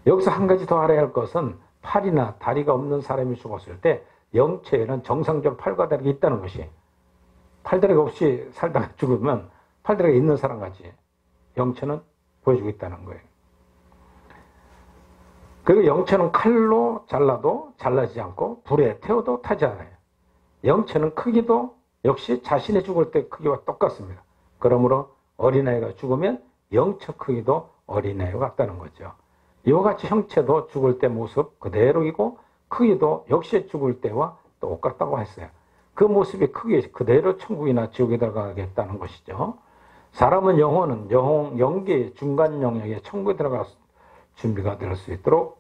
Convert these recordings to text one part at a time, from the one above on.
여기서 한 가지 더 알아야 할 것은 팔이나 다리가 없는 사람이 죽었을 때 영체에는 정상적으로 팔과 다리가 있다는 것이, 팔다리가 없이 살다가 죽으면 팔다리가 있는 사람 같이 영체는 보여주고 있다는 거예요. 그리고 영체는 칼로 잘라도 잘라지지 않고 불에 태워도 타지 않아요. 영체는 크기도 역시 자신이 죽을 때 크기와 똑같습니다. 그러므로 어린아이가 죽으면 영체 크기도 어린아이와 같다는 거죠. 이와 같이 형체도 죽을 때 모습 그대로이고 크기도 역시 죽을 때와 똑같다고 했어요. 그 모습이 크게 그대로 천국이나 지옥에 들어가겠다는 것이죠. 사람은 영혼은 영계의 중간 영역에 천국에 들어갈 준비가 될 수 있도록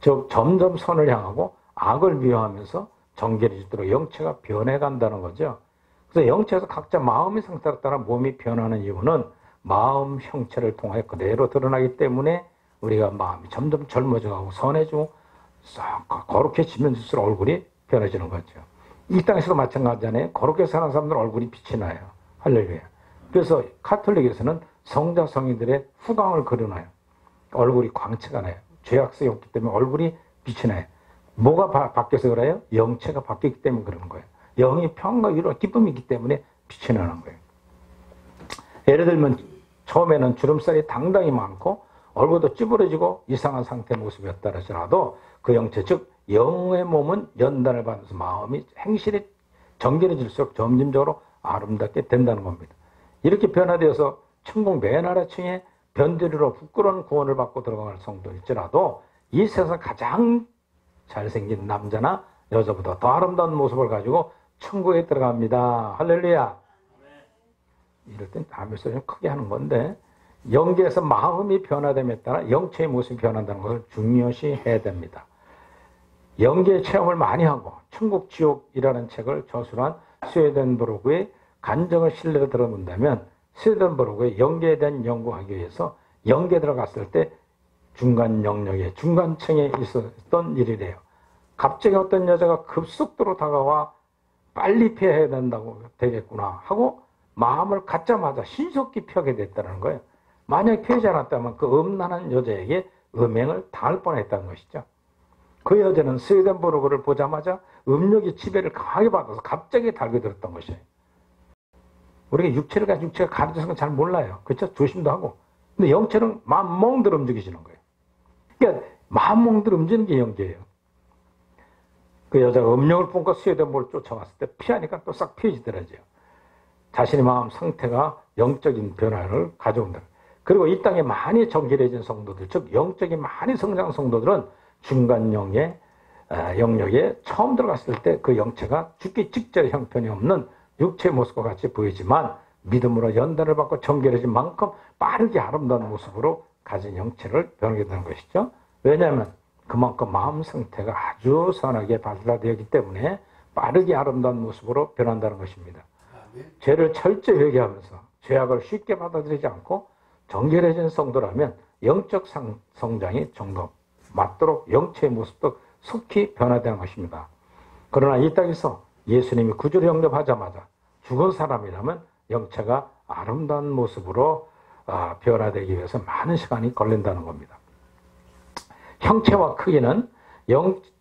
즉 점점 선을 향하고 악을 미워하면서 정결해지도록 영체가 변해간다는 거죠. 그래서 영체에서 각자 마음의 상태에 따라 몸이 변하는 이유는 마음 형체를 통하여 그대로 드러나기 때문에 우리가 마음이 점점 젊어져가고 선해지고 싹 거룩해지면서 얼굴이 변해지는 거죠. 이 땅에서도 마찬가지잖아요. 거룩해 사는 사람들 얼굴이 빛이 나요. 할렐루야. 그래서 카톨릭에서는 성자 성인들의 후광을 그려놔요. 얼굴이 광채가 나요. 죄악성이 없기 때문에 얼굴이 빛이 나요. 뭐가 바뀌어서 그래요? 영체가 바뀌기 때문에 그러는 거예요. 영이 평안과 위로 기쁨이 있기 때문에 빛이 나는 거예요. 예를 들면 처음에는 주름살이 당당히 많고 얼굴도 찌부러지고 이상한 상태의 모습이었다 할지라도 그 영체, 즉 영의 몸은 연단을 받으면서 마음이 행실이 정결해질수록 점진적으로 아름답게 된다는 겁니다. 이렇게 변화되어서 천국 맨 아래층에 변두리로 부끄러운 구원을 받고 들어갈 성도일지라도 이 세상 가장 잘생긴 남자나 여자보다 더 아름다운 모습을 가지고 천국에 들어갑니다. 할렐루야. 이럴 땐 아멘소리 좀 크게 하는 건데, 영계에서 마음이 변화됨에 따라 영체의 모습이 변한다는 것을 중요시 해야 됩니다. 영계의 체험을 많이 하고 천국 지옥이라는 책을 저술한 스웨덴버그의 간정을 신뢰로 들어본다면 스웨덴버그의 영계에 대한 연구하기 위해서 영계에 들어갔을 때 중간 영역에 중간층에 있었던 일이래요. 갑자기 어떤 여자가 급속도로 다가와 빨리 피해야 된다고 되겠구나 하고 마음을 갖자마자 신속히 피하게 됐다는 거예요. 만약에 피하지 않았다면 그 음란한 여자에게 음행을 당할 뻔했다는 것이죠. 그 여자는 스웨덴버그를 보자마자 음욕의 지배를 강하게 받아서 갑자기 달겨들었던 것이에요. 우리가 육체가 가르쳐서 건 잘 몰라요. 그렇죠? 조심도 하고. 근데 영체는 마음몽들 움직이시는 거예요. 그러니까 마음몽들 움직이는 게 영계예요. 그 여자가 음욕을 뿜고 스웨덴버그를 쫓아왔을 때 피하니까 또 싹 피해지더라고요. 자신의 마음 상태가 영적인 변화를 가져온다. 그리고 이 땅에 많이 정결해진 성도들, 즉 영적인 많이 성장한 성도들은 중간 영역에 처음 들어갔을 때 그 영체가 죽기 직전의 형편이 없는 육체의 모습과 같이 보이지만 믿음으로 연단을 받고 정결해진 만큼 빠르게 아름다운 모습으로 가진 영체를 변하게 되는 것이죠. 왜냐하면 그만큼 마음 상태가 아주 선하게 발달되었기 때문에 빠르게 아름다운 모습으로 변한다는 것입니다. 죄를 철저히 회개하면서 죄악을 쉽게 받아들이지 않고 정결해진 성도라면 영적 성장이 좀 더 맞도록 영체의 모습도 속히 변화되는 것입니다. 그러나 이 땅에서 예수님이 구주로 영접하자마자 죽은 사람이라면 영체가 아름다운 모습으로 변화되기 위해서 많은 시간이 걸린다는 겁니다. 형체와 크기는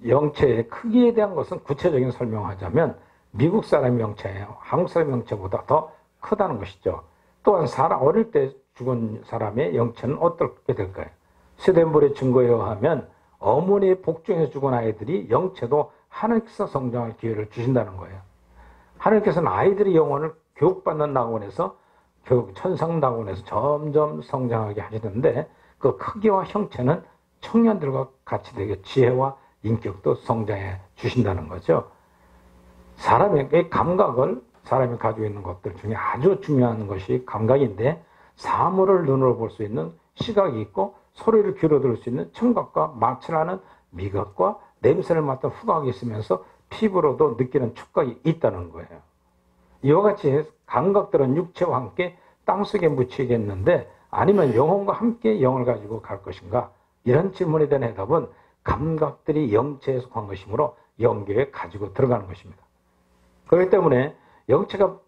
영체의 크기에 대한 것은 구체적인 설명하자면 미국 사람의 영체예요. 한국 사람의 영체보다 더 크다는 것이죠. 또한 어릴 때 죽은 사람의 영체는 어떻게 될까요? 스웨덴버그의 증거에 의하면 어머니의 복중에서 죽은 아이들이 영체도 하나님께서 성장할 기회를 주신다는 거예요. 하나님께서는 아이들의 영혼을 교육받는 낙원에서 천상낙원에서 점점 성장하게 하시는데 그 크기와 형체는 청년들과 같이 되게 지혜와 인격도 성장해 주신다는 거죠. 사람의 감각을 사람이 가지고 있는 것들 중에 아주 중요한 것이 감각인데 사물을 눈으로 볼 수 있는 시각이 있고 소리를 귀로 들을 수 있는 청각과 마취하는 미각과 냄새를 맡는 후각이 있으면서 피부로도 느끼는 촉각이 있다는 거예요. 이와 같이 감각들은 육체와 함께 땅속에 묻히겠는데 아니면 영혼과 함께 영을 가지고 갈 것인가? 이런 질문에 대한 해답은 감각들이 영체에 속한 것이므로 영계에 가지고 들어가는 것입니다. 그렇기 때문에 영체가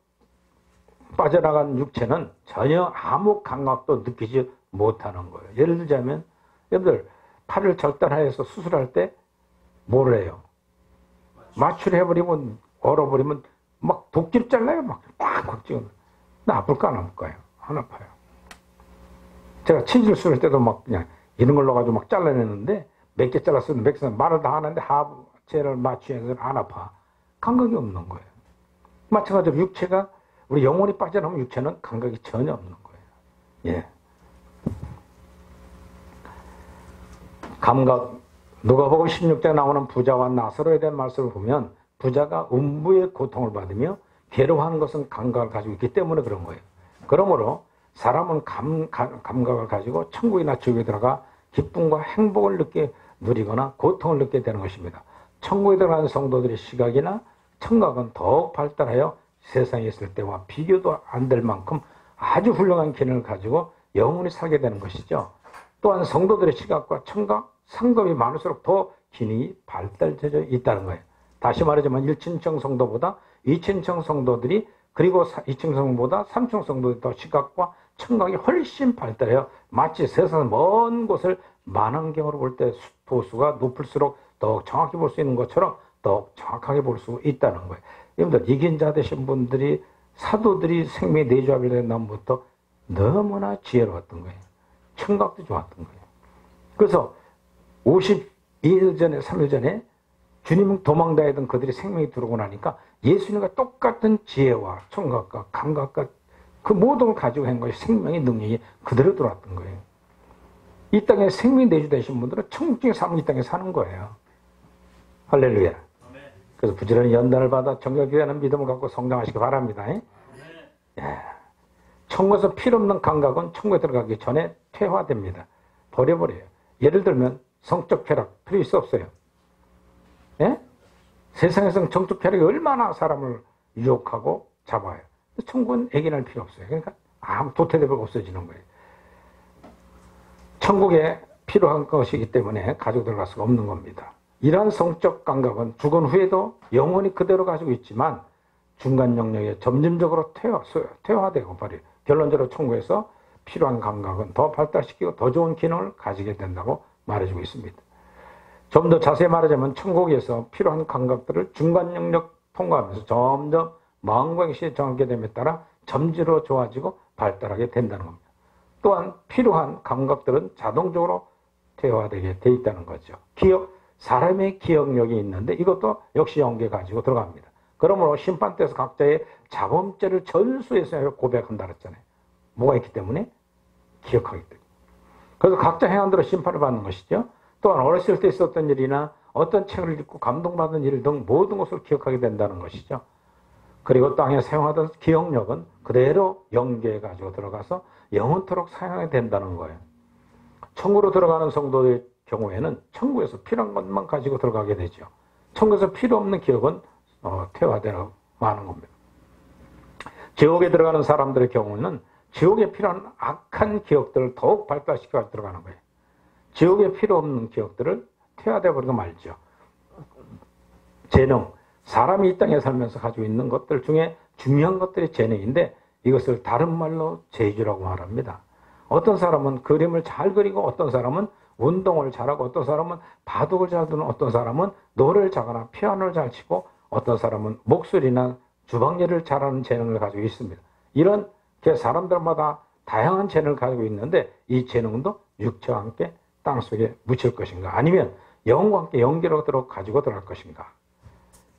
빠져나간 육체는 전혀 아무 감각도 느끼지 못하는 거예요. 예를 들자면 여러분들 팔을 절단해서 수술할 때 뭐를 해요? 마취를 해버리면, 얼어버리면 막 도끼를 잘라요. 막 꽉 찍으면. 아플까 안 아플까요? 안 아파요. 제가 치질 수술 할 때도 막 그냥 이런 걸 넣어가지고 막 잘라내는데 몇 개 잘랐으면 몇 개 말을 다 하는데 하체를 마취해서 안 아파. 감각이 없는 거예요. 마찬가지로 육체가 우리 영혼이 빠져나오면 육체는 감각이 전혀 없는 거예요. 예. 감각, 누가복음 16장에 나오는 부자와 나사로에 대한 말씀을 보면 부자가 음부의 고통을 받으며 괴로워하는 것은 감각을 가지고 있기 때문에 그런 거예요. 그러므로 사람은 감각을 가지고 천국이나 지옥에 들어가 기쁨과 행복을 누리거나 고통을 느끼게 되는 것입니다. 천국에 들어가는 성도들의 시각이나 청각은 더욱 발달하여 세상에 있을 때와 비교도 안 될 만큼 아주 훌륭한 기능을 가지고 영원히 살게 되는 것이죠. 또한 성도들의 시각과 청각, 상급이 많을수록 더 기능이 발달되어 있다는 거예요. 다시 말하자면 1층 성도보다 2층 성도들이 그리고 2층 성도보다 3층 성도들이 더 시각과 청각이 훨씬 발달해요. 마치 세상 먼 곳을 만원경으로 볼 때 도수가 높을수록 더욱 정확히 볼 수 있는 것처럼 더욱 정확하게 볼 수 있다는 거예요. 여러분들 이긴자 되신 분들이 사도들이 생명의 내조합을 된 다음부터 너무나 지혜로웠던 거예요. 청각도 좋았던 거예요. 그래서 52일 전에 3일 전에 주님 도망다니던 그들이 생명이 들어오고 나니까 예수님과 똑같은 지혜와 청각과 감각과 그 모든 걸 가지고 한 것이 생명의 능력이 그대로 들어왔던 거예요. 이 땅에 생명이 내주되신 분들은 천국적인 삶을 이 땅에 사는 거예요. 할렐루야. 그래서 부지런히 연단을 받아 정결교회하는 믿음을 갖고 성장하시기 바랍니다. 예. 천국에서 필요없는 감각은 천국에 들어가기 전에 퇴화됩니다. 버려버려요. 예를 들면 성적 쾌락 필요 있어 없어요? 예? 세상에서 정적 쾌락이 얼마나 사람을 유혹하고 잡아요. 천국은 애견할 필요 없어요. 그러니까 아무 도태되고 없어지는 거예요. 천국에 필요한 것이기 때문에 가지고 들어갈 수가 없는 겁니다. 이러한 성적 감각은 죽은 후에도 영원히 그대로 가지고 있지만 중간 영역에 점진적으로 퇴화되고 버려요. 결론적으로 천국에서 필요한 감각은 더 발달시키고 더 좋은 기능을 가지게 된다고 말해주고 있습니다. 좀 더 자세히 말하자면 천국에서 필요한 감각들을 중간 영역 통과하면서 점점 마음과 의식이 정하게 됨에 따라 점지로 좋아지고 발달하게 된다는 겁니다. 또한 필요한 감각들은 자동적으로 퇴화되게 돼 있다는 거죠. 사람의 기억력이 있는데 이것도 역시 영계 가지고 들어갑니다. 그러므로 심판대에서 각자의 자범죄를 전수해서 고백한다 그랬잖아요. 뭐가 있기 때문에? 기억하기 때문에. 그래서 각자 행한대로 심판을 받는 것이죠. 또한 어렸을 때 있었던 일이나 어떤 책을 읽고 감동받은 일 등 모든 것을 기억하게 된다는 것이죠. 그리고 땅에 사용하던 기억력은 그대로 영계에 가지고 들어가서 영원토록 사용하게 된다는 거예요. 천국으로 들어가는 성도의 경우에는 천국에서 필요한 것만 가지고 들어가게 되죠. 천국에서 필요 없는 기억은 퇴화되고 마는 겁니다. 지옥에 들어가는 사람들의 경우는 지옥에 필요한 악한 기억들을 더욱 발달시켜 들어가는 거예요. 지옥에 필요 없는 기억들을 퇴화되어 버리고 말죠. 재능, 사람이 이 땅에 살면서 가지고 있는 것들 중에 중요한 것들이 재능인데 이것을 다른 말로 재주라고 말합니다. 어떤 사람은 그림을 잘 그리고 어떤 사람은 운동을 잘하고 어떤 사람은 바둑을 잘 두는 어떤 사람은 노래를 잘하거나 피아노를 잘 치고 어떤 사람은 목소리나 주방일을 잘하는 재능을 가지고 있습니다. 이런 사람들마다 다양한 재능을 가지고 있는데 이 재능도 육체와 함께 땅속에 묻힐 것인가 아니면 영과 함께 연계로 가지고 들어갈 것인가.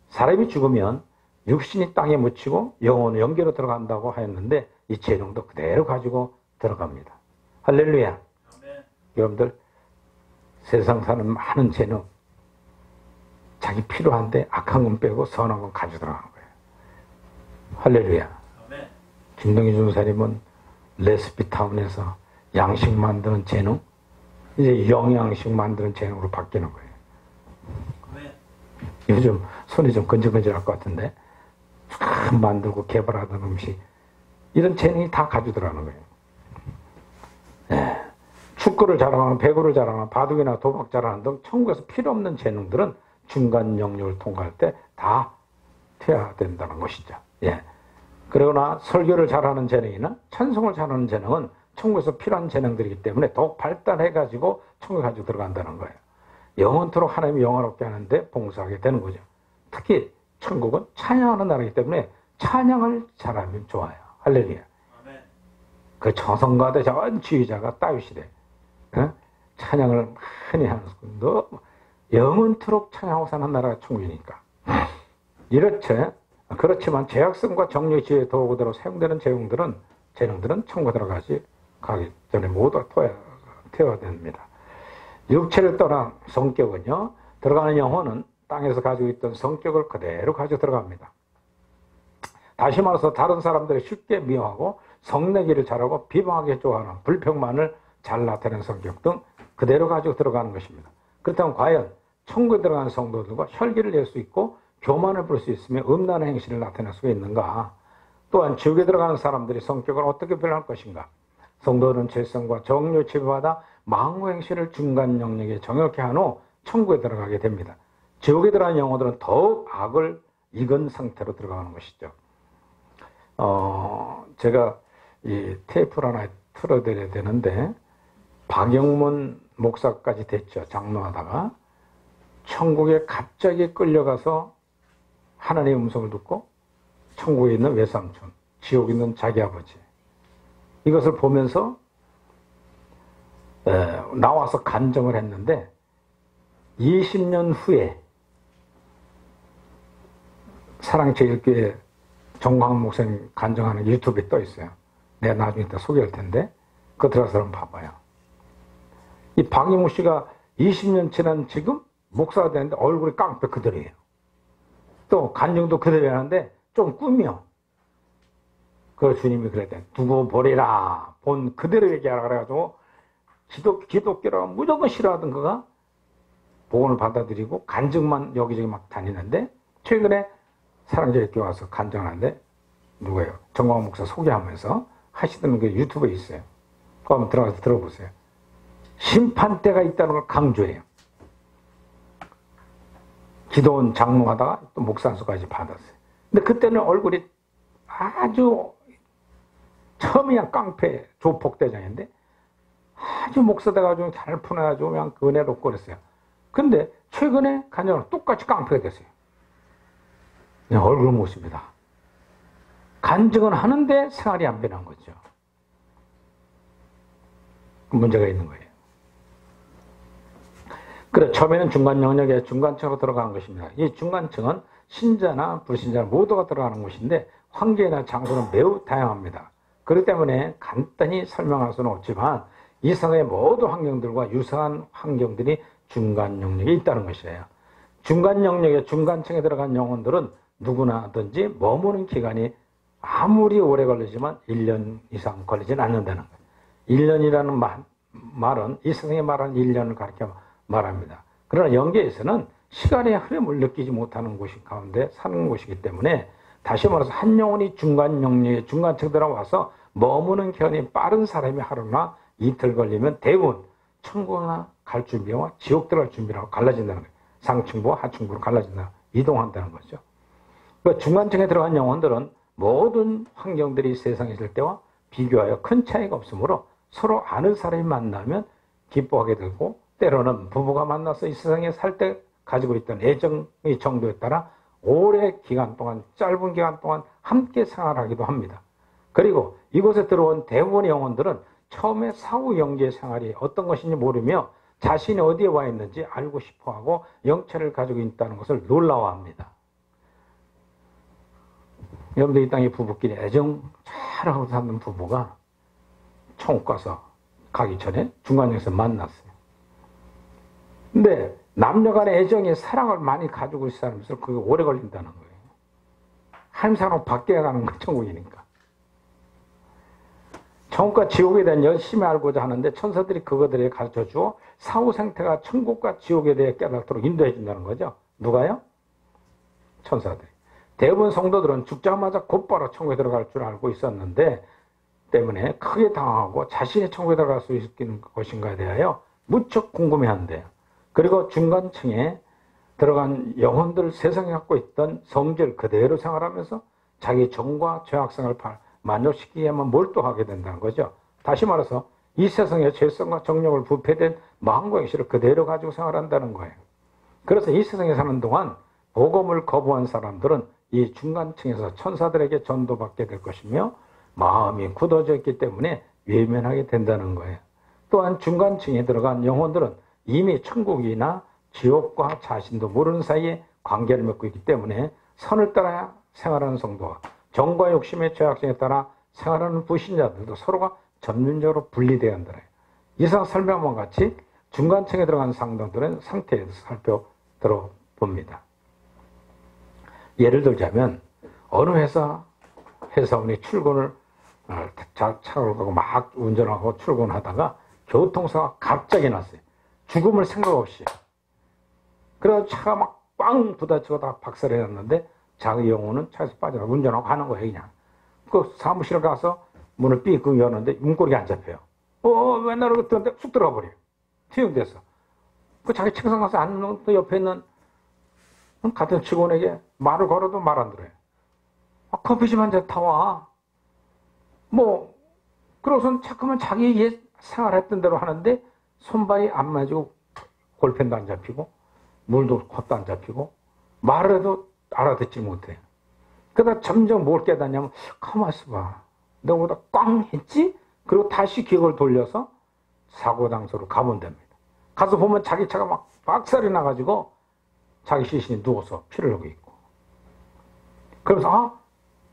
사람이 죽으면 육신이 땅에 묻히고 영혼은 연계로 들어간다고 하였는데 이 재능도 그대로 가지고 들어갑니다. 할렐루야. 아멘. 여러분들 세상 사는 많은 재능 자기 필요한데 악한 건 빼고 선한 건 가지고 들어가는 거예요. 할렐루야. 아멘. 김동희 중사님은 레스피타운에서 양식 만드는 재능 이제 영양식 만드는 재능으로 바뀌는 거예요. 아멘. 요즘 손이 좀 건질건질할 것 같은데 만들고 개발하던 음식 이런 재능이 다 가지고 들어가는 거예요. 네. 축구를 잘하거나 배구를 잘하거나 바둑이나 도박 잘하는 등 천국에서 필요 없는 재능들은 중간 영역을 통과할 때 다 퇴화된다는 것이죠. 예. 그러나 설교를 잘하는 재능이나 찬송을 잘하는 재능은 천국에서 필요한 재능들이기 때문에 더욱 발달해가지고 천국에 가지고 들어간다는 거예요. 영원토록 하나님이 영화롭게 하는데 봉사하게 되는 거죠. 특히 천국은 찬양하는 나라이기 때문에 찬양을 잘하면 좋아요. 할렐루야. 그 저성가대 전 지휘자가 다윗이래. 어? 찬양을 많이 하는 너 영원토록 찬양하고 사는 나라가 천국이니까. 이렇죠. 그렇지만 죄악성과 정욕의 지혜에 도구대로 사용되는 재능들은 천국에 가기 전에 모두 태워야 됩니다. 육체를 떠난 성격은요, 들어가는 영혼은 땅에서 가지고 있던 성격을 그대로 가지고 들어갑니다. 다시 말해서 다른 사람들이 쉽게 미워하고 성내기를 잘하고 비방하기 좋아하는 불평만을 잘 나타내는 성격 등 그대로 가지고 들어가는 것입니다. 그렇다면 과연 천국에 들어가는 성도들과 혈기를 낼 수 있고 교만을 부릴 수 있으며 음란한 행실을 나타낼 수가 있는가? 또한 지옥에 들어가는 사람들이 성격을 어떻게 변할 것인가? 성도는 죄성과 정욕 지배받아 망고 행실을 중간 영역에 정확히 한 후 천국에 들어가게 됩니다. 지옥에 들어가는 영혼들은 더욱 악을 익은 상태로 들어가는 것이죠. 제가 이 테이프를 하나 틀어드려야 되는데, 박영문 목사까지 됐죠. 장로하다가 천국에 갑자기 끌려가서 하나님의 음성을 듣고 천국에 있는 외삼촌, 지옥에 있는 자기 아버지, 이것을 보면서 나와서 간증을 했는데 20년 후에 사랑제일교회 정광훈 목사님 간증하는 유튜브에 떠 있어요. 내가 나중에 또 소개할 텐데 그거 들어가서 한번 봐봐요. 이 박영무 씨가 20년 지난 지금 목사가 되는데 얼굴이 깡패 그대로예요. 또 간증도 그대로 하는데 좀 꾸며. 그 주님이 그랬대. 두고 보리라. 본 그대로 얘기하라 그래가지고 기독교라고 무조건 싫어하던 그가 복음을 받아들이고 간증만 여기저기 막 다니는데 최근에 사랑제일교회 와서 간증하는데 누구예요? 정광훈 목사 소개하면서 하시던 게 유튜브에 있어요. 그거 한번 들어가서 들어보세요. 심판대가 있다는 걸 강조해요. 기도원 장로하다가 또 목사안수까지 받았어요. 근데 그때는 얼굴이 아주 처음이야 깡패 조폭대장인데 아주 목사 돼가지고 잘 푸나가지고 그냥 은혜롭고 그랬어요. 근데 최근에 간증을 똑같이 깡패가 됐어요. 그냥 얼굴 모습이다. 간증은 하는데 생활이 안 변한 거죠. 문제가 있는 거예요. 그래, 처음에는 중간 영역에 중간층으로 들어가는 것입니다. 이 중간층은 신자나 불신자 모두가 들어가는 곳인데 환경이나 장소는 매우 다양합니다. 그렇기 때문에 간단히 설명할 수는 없지만 이 세상의 모든 환경들과 유사한 환경들이 중간 영역에 있다는 것이에요. 중간 영역의 중간층에 들어간 영혼들은 누구나든지 머무는 기간이 아무리 오래 걸리지만 1년 이상 걸리진 않는다는 거예요. 1년이라는 말은 이 세상에 말하는 1년을 가리켜 말합니다. 그러나 영계에서는 시간의 흐름을 느끼지 못하는 곳 가운데 사는 곳이기 때문에 다시 말해서 한 영혼이 중간 영역의 중간층 들어와서 머무는 기간이 빠른 사람이 하루나 이틀 걸리면 대부분 천국이나 갈 준비와 지옥 들어갈 준비라고 갈라진다는 거예요. 상층부와 하층부로 갈라진다. 이동한다는 거죠. 그 중간층에 들어간 영혼들은 모든 환경들이 세상에 있을 때와 비교하여 큰 차이가 없으므로 서로 아는 사람이 만나면 기뻐하게 되고 때로는 부부가 만나서 이 세상에 살 때 가지고 있던 애정의 정도에 따라 오래 기간 동안 짧은 기간 동안 함께 생활하기도 합니다. 그리고 이곳에 들어온 대부분의 영혼들은 처음에 사후 영계 생활이 어떤 것인지 모르며 자신이 어디에 와 있는지 알고 싶어하고 영체를 가지고 있다는 것을 놀라워합니다. 여러분들 이 땅의 부부끼리 애정 잘하고 사는 부부가 천국 가서 가기 전에 중간에서 만났어요. 근데 남녀 간의 애정이 사랑을 많이 가지고 있는 사람에서 그게 오래 걸린다는 거예요. 한 사람 밖에 가는 건 천국이니까. 천국과 지옥에 대한 열심히 알고자 하는데 천사들이 그것들에 가르쳐주어 사후 생태가 천국과 지옥에 대해 깨닫도록 인도해 준다는 거죠. 누가요? 천사들이. 대부분 성도들은 죽자마자 곧바로 천국에 들어갈 줄 알고 있었는데 때문에 크게 당황하고 자신이 천국에 들어갈 수 있는 것인가에 대하여 무척 궁금해한대요. 그리고 중간층에 들어간 영혼들 세상에 갖고 있던 성질 그대로 생활하면서 자기 정과 죄악성을 만족시키기에만 몰두하게 된다는 거죠. 다시 말해서 이 세상의 죄성과 정욕을 부패된 마음과 행실을 그대로 가지고 생활한다는 거예요. 그래서 이 세상에 사는 동안 복음을 거부한 사람들은 이 중간층에서 천사들에게 전도받게 될 것이며 마음이 굳어져 있기 때문에 외면하게 된다는 거예요. 또한 중간층에 들어간 영혼들은 이미 천국이나 지옥과 자신도 모르는 사이에 관계를 맺고 있기 때문에 선을 따라 생활하는 성도와 정과 욕심의 죄악성에 따라 생활하는 불신자들도 서로가 점진적으로 분리되어야 한다. 이상 설명한 것 같이 중간층에 들어간 상도들은 상태에 대해서 살펴봅니다. 예를 들자면 어느 회사원이 출근을 차를 가고 막 운전하고 출근하다가 교통사고가 갑자기 났어요. 죽음을 생각 없이. 그래서 차가 막 꽝 부딪히고 다 박살이 났는데 자기 영혼은 차에서 빠져나가 운전하고 가는 거예요. 그냥. 그 사무실 가서 문을 삐끔 여는데 문고리가 안 잡혀요. 왜 나를 그랬는데 쑥 들어가 버려요. 투영돼서. 그 자기 책상 가서 앉는 또 옆에 있는 같은 직원에게 말을 걸어도 말 안 들어요. 커피숍 한 잔 타와. 그러고선 자꾸만 자기 생활했던 대로 하는데 손발이 안 맞고 골펜도 안 잡히고 물도 컵도 안 잡히고 말을 해도 알아듣지 못해요. 그러다 점점 뭘 깨닫냐면 가만 있어봐. 너보다 꽝 했지? 그리고 다시 기억을 돌려서 사고 장소로 가면 됩니다. 가서 보면 자기 차가 막 박살이 나가지고 자기 시신이 누워서 피를 흘리고 있고. 그래서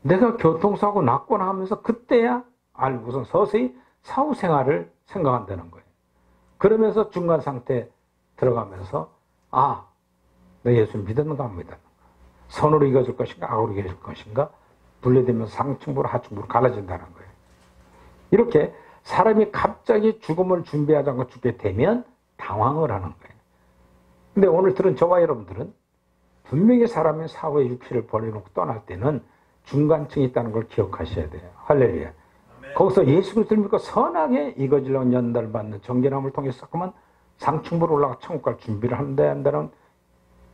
내가 교통사고 났구나 하면서 그때야 알고선 서서히 사후생활을 생각한다는 거예요. 그러면서 중간 상태에 들어가면서 너 예수 믿었는가 안 믿었는가? 선으로 이겨줄 것인가 악으로 이겨줄 것인가? 분리되면서 상층부로 하층부로 갈라진다는 거예요. 이렇게 사람이 갑자기 죽음을 준비하지 않고 죽게 되면 당황을 하는 거예요. 근데 오늘 들은 저와 여러분들은 분명히 사람이 사후에 육체를 버려놓고 떠날 때는 중간층이 있다는 걸 기억하셔야 돼요. 할렐루야. 거기서 예수 그리스도를 믿고 선하게 이거지려고 연달받는 정결함을 통해서 그만 상층부로 올라가 천국 갈 준비를 한다는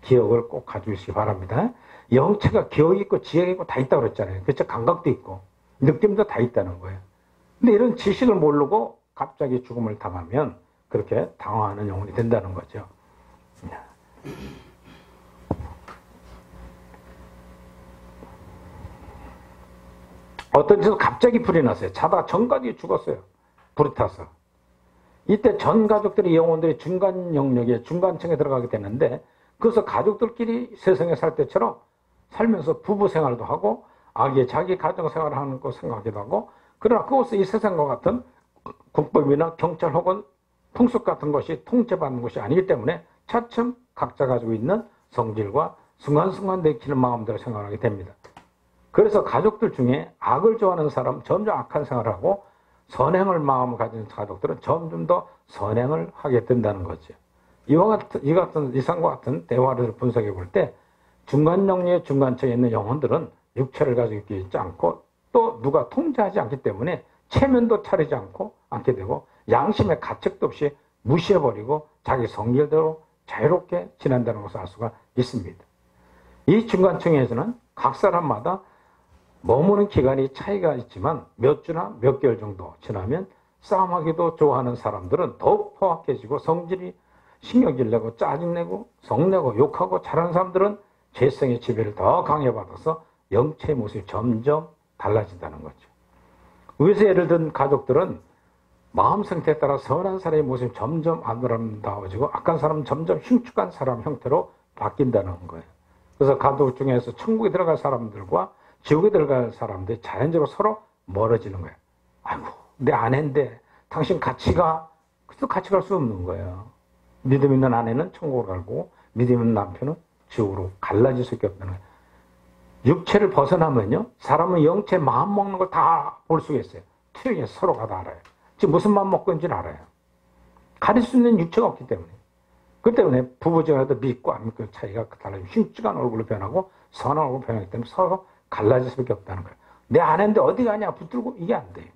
기억을 꼭 가지시기 바랍니다. 영체가 기억이 있고 지혜가 있고 다 있다고 그랬잖아요. 그렇죠? 감각도 있고 느낌도 다 있다는 거예요. 근데 이런 지식을 모르고 갑자기 죽음을 당하면 그렇게 당황하는 영혼이 된다는 거죠. 어떤 데서 갑자기 불이 났어요. 자다가 전 가족이 죽었어요. 불이 타서. 이때 전 가족들의 영혼들이 중간 영역에 중간층에 들어가게 되는데 그래서 가족들끼리 세상에 살 때처럼 살면서 부부 생활도 하고 자기 가정 생활을 하는 거 생각하기도 하고 그러나 그것은 이 세상과 같은 국법이나 경찰 혹은 풍습 같은 것이 통제받는 것이 아니기 때문에 차츰 각자 가지고 있는 성질과 순간순간 내키는 마음대로 생활하게 됩니다. 그래서 가족들 중에 악을 좋아하는 사람 점점 악한 생활을 하고 선행을 마음을 가진 가족들은 점점 더 선행을 하게 된다는 거죠. 이상과 같은 대화를 분석해 볼 때 중간 영역의 중간층에 있는 영혼들은 육체를 가지고 있지 않고 또 누가 통제하지 않기 때문에 체면도 차리지 않게 되고 양심의 가책도 없이 무시해버리고 자기 성질대로 자유롭게 지낸다는 것을 알 수가 있습니다. 이 중간층에서는 각 사람마다 머무는 기간이 차이가 있지만 몇 주나 몇 개월 정도 지나면 싸움하기도 좋아하는 사람들은 더욱 포악해지고 성질이 신경질 내고 짜증내고 성내고 욕하고 잘하는 사람들은 죄성의 지배를 더 강요받아서 영체의 모습이 점점 달라진다는 거죠. 위에서 예를 든 가족들은 마음 상태에 따라 선한 사람의 모습이 점점 아름다워지고 악한 사람은 점점 흉측한 사람 형태로 바뀐다는 거예요. 그래서 가족 중에서 천국에 들어갈 사람들과 지옥에 들어갈 사람들이 자연적으로 서로 멀어지는 거예요. 아이고 내 아내인데 당신 같이 가. 그래도 같이 갈 수 없는 거예요. 믿음 있는 아내는 천국으로 가고 믿음 있는 남편은 지옥으로 갈라질 수밖에 없다는 거예요. 육체를 벗어나면요 사람은 영체 마음 먹는 걸 다 볼 수가 있어요. 투영해서 서로가 다 알아요. 지금 무슨 마음 먹고 있는지는 알아요. 가릴 수 있는 육체가 없기 때문에. 그렇기 때문에 부부정에도 믿고 안 믿고 차이가 달라요. 흉측한 얼굴로 변하고 선한 얼굴로 변하기 때문에 서로 갈라질 수밖에 없다는 거예요. 내 아내인데 어디 가냐 붙들고 이게 안 돼요.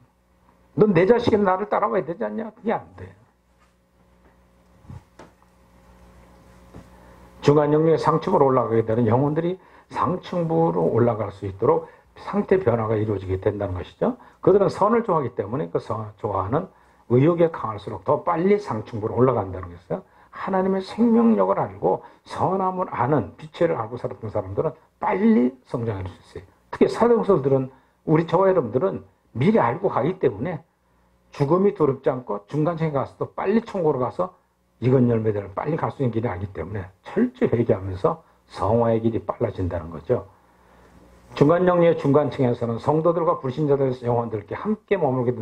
넌 내 자식은 나를 따라와야 되지 않냐? 그게 안 돼요. 중간 영역의 상층으로 올라가게 되는 영혼들이 상층부로 올라갈 수 있도록 상태 변화가 이루어지게 된다는 것이죠. 그들은 선을 좋아하기 때문에 그 좋아하는 의욕이 강할수록 더 빨리 상층부로 올라간다는 것이요. 하나님의 생명력을 알고 선함을 아는 빛을 알고 살았던 사람들은 빨리 성장할 수 있어요. 특히 사도행서들은 저와 여러분들은 미리 알고 가기 때문에 죽음이 두렵지 않고 중간층에 가서도 빨리 천국으로 가서 익은 열매들을 빨리 갈 수 있는 길이 알기 때문에 철저히 회개하면서 성화의 길이 빨라진다는 거죠. 중간영리의 중간층에서는 성도들과 불신자들의 영혼들께 함께 머물게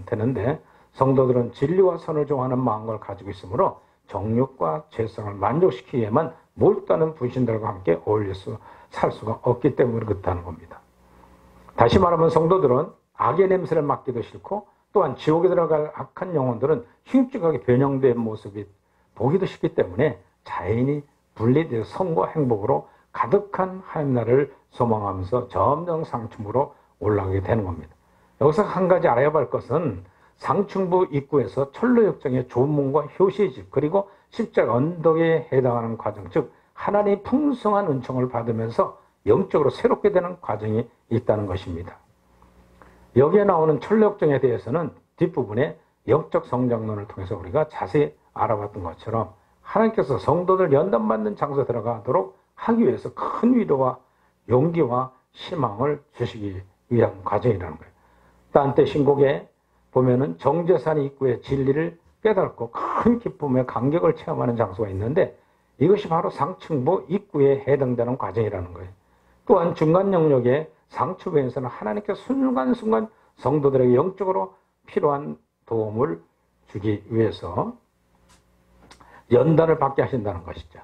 되는데 성도들은 진리와 선을 좋아하는 마음을 가지고 있으므로 정욕과 죄성을 만족시키기 위해만 몰두하는 불신들과 함께 살 수가 없기 때문에 그렇다는 겁니다. 다시 말하면 성도들은 악의 냄새를 맡기도 싫고 또한 지옥에 들어갈 악한 영혼들은 흉측하게 변형된 모습이 보기도 쉽기 때문에 자연히 분리되어 성과 행복으로 가득한 하나님 나라를 소망하면서 점점 상층부로 올라가게 되는 겁니다. 여기서 한 가지 알아야 할 것은 상층부 입구에서 철로역정의 조문과 효시의 집 그리고 십자가 언덕에 해당하는 과정, 즉 하나님의 풍성한 은총을 받으면서 영적으로 새롭게 되는 과정이 있다는 것입니다. 여기에 나오는 철로역정에 대해서는 뒷부분에 영적 성장론을 통해서 우리가 자세히 알아봤던 것처럼 하나님께서 성도들 연단받는 장소에 들어가도록 하기 위해서 큰 위로와 용기와 희망을 주시기 위한 과정이라는 거예요. 딴때 신곡에 보면은 정죄산 입구의 진리를 깨닫고 큰 기쁨의 감격을 체험하는 장소가 있는데 이것이 바로 상층부 입구에 해당되는 과정이라는 거예요. 또한 중간 영역의 상층부에서는 하나님께서 순간순간 성도들에게 영적으로 필요한 도움을 주기 위해서 연단을 받게 하신다는 것이죠.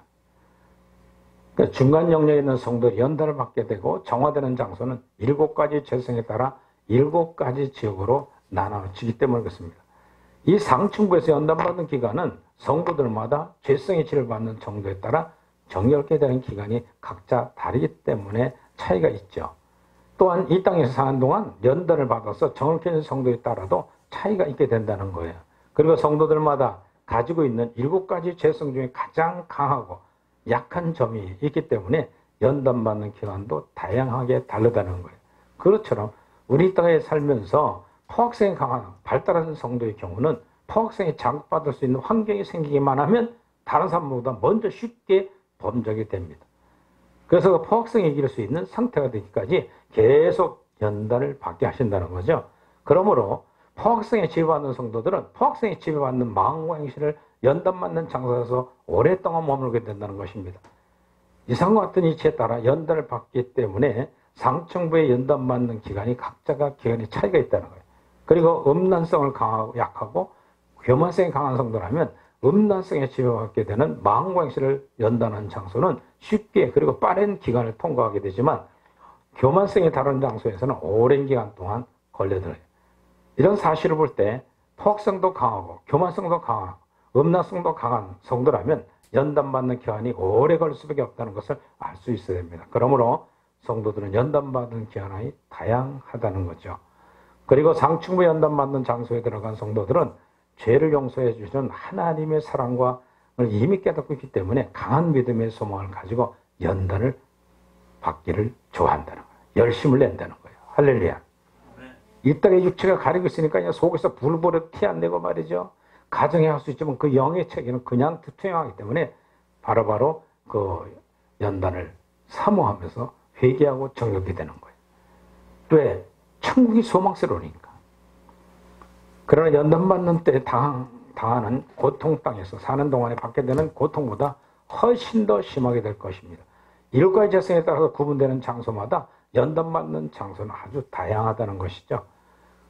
그러니까 중간 영역에 있는 성도들이 연단을 받게 되고 정화되는 장소는 7가지 죄성에 따라 7가지 지역으로 나눠지기 때문에 그렇습니다. 이 상층부에서 연단받는 기간은 성도들마다 죄성의 치를 받는 정도에 따라 정결케 되는 기간이 각자 다르기 때문에 차이가 있죠. 또한 이 땅에서 사는 동안 연단을 받아서 정결케 되는 성도에 따라도 차이가 있게 된다는 거예요. 그리고 성도들마다 가지고 있는 7가지 죄성 중에 가장 강하고 약한 점이 있기 때문에 연단받는 기간도 다양하게 다르다는 거예요. 그것처럼 우리 땅에 살면서 포악성이 강한 발달한 성도의 경우는 포악성이 자극받을 수 있는 환경이 생기기만 하면 다른 사람보다 먼저 쉽게 범죄하게 됩니다. 그래서 포악성이 이길 수 있는 상태가 되기까지 계속 연단을 받게 하신다는 거죠. 그러므로 포악성에 지배받는 성도들은 포악성에 지배받는 마음과 행실을 연단받는 장소에서 오랫동안 머물게 된다는 것입니다. 이상과 같은 이치에 따라 연단을 받기 때문에 상층부의 연단받는 기간이 각자가 기간이 차이가 있다는 거예요. 그리고 음란성을 강하고 약하고 교만성이 강한 성도라면 음란성에 지배받게 되는 마음과 행실을 연단하는 장소는 쉽게 그리고 빠른 기간을 통과하게 되지만 교만성이 다른 장소에서는 오랜 기간 동안 걸려들어요. 이런 사실을 볼 때 포악성도 강하고 교만성도 강하고 음란성도 강한 성도라면 연단받는 기간이 오래 걸릴 수밖에 없다는 것을 알 수 있어야 됩니다. 그러므로 성도들은 연단받는 기간이 다양하다는 거죠. 그리고 상층부 연단받는 장소에 들어간 성도들은 죄를 용서해 주시는 하나님의 사랑과 이미 깨닫고 있기 때문에 강한 믿음의 소망을 가지고 연단을 받기를 좋아한다는 거예요. 열심을 낸다는 거예요. 할렐루야. 이 땅의 육체가 가리고 있으니까 속에서 불보듯 티 안 내고 말이죠. 가정에 할 수 있지만 그 영의 체계는 그냥 투영하기 때문에 바로바로 그 연단을 사모하면서 회개하고 정욕이 되는 거예요. 왜? 천국이 소망스러우니까. 그러나 연단받는 때 당하는 고통 땅에서 사는 동안에 받게 되는 고통보다 훨씬 더 심하게 될 것입니다. 7가지 죄성에 따라서 구분되는 장소마다 연단받는 장소는 아주 다양하다는 것이죠.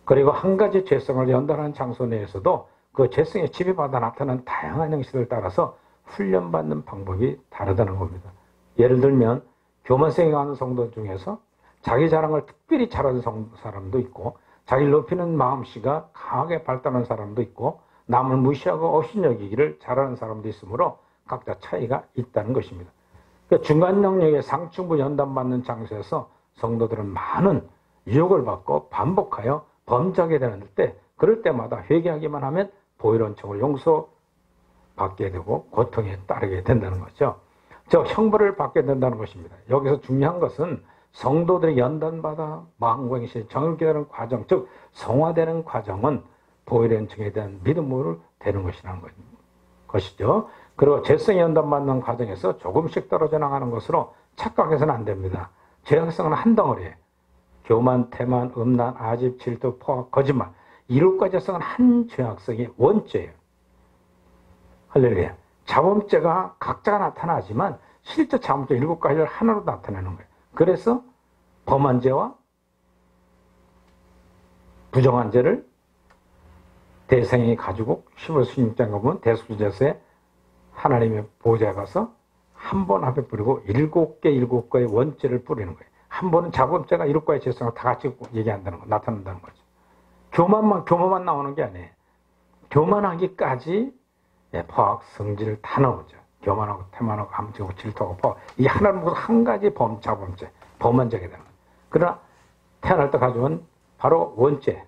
그리고 한 가지 죄성을 연단하는 장소 내에서도 그 죄성에 지배받아 나타나는 다양한 형식을 따라서 훈련받는 방법이 다르다는 겁니다. 예를 들면 교만성이 강한 성도 중에서 자기 자랑을 특별히 잘하는 사람도 있고 자기를 높이는 마음씨가 강하게 발달한 사람도 있고 남을 무시하고 업신여기기를 잘하는 사람도 있으므로 각자 차이가 있다는 것입니다. 그러니까 중간 영역의 상층부 연단받는 장소에서 성도들은 많은 유혹을 받고 반복하여 범죄하게 되는데 그럴 때마다 회개하기만 하면 보혈원청을 용서받게 되고 고통에 따르게 된다는 거죠. 즉 형벌을 받게 된다는 것입니다. 여기서 중요한 것은 성도들이 연단받아 마음과 행실이 정결되는 과정, 즉 성화되는 과정은 보혈연청에 대한 믿음으로 되는 것이라는 것이죠. 그리고 죄성의 연단받는 과정에서 조금씩 떨어져 나가는 것으로 착각해서는 안 됩니다. 죄악성은 한 덩어리예요. 교만, 태만, 음란, 아집, 질투, 포악, 거짓말. 일곱 죄성은 한 죄악성이 원죄예요. 할렐루야. 자범죄가 각자가 나타나지만 실제 자범죄 일곱 가지를 하나로 나타내는 거예요. 그래서 범한 죄와 부정한 죄를 대상이 가지고 15, 16장 가보면 대속죄서에 하나님의 보좌에 가서 한 번 앞에 뿌리고 일곱 개의 원죄를 뿌리는 거예요. 한 번은 자범죄가 일곱 가지 죄성을 다 같이 얘기한다는 거, 나타난다는 거죠. 교만만 나오는 게 아니에요. 교만하기까지 포악, 성질 다 나오죠. 교만하고 태만하고 암지고 질투하고 포악. 이 하나를 모두 한 가지 자범죄, 범한 죄가 되는 거예요. 그러나 태어날 때 가져온 바로 원죄.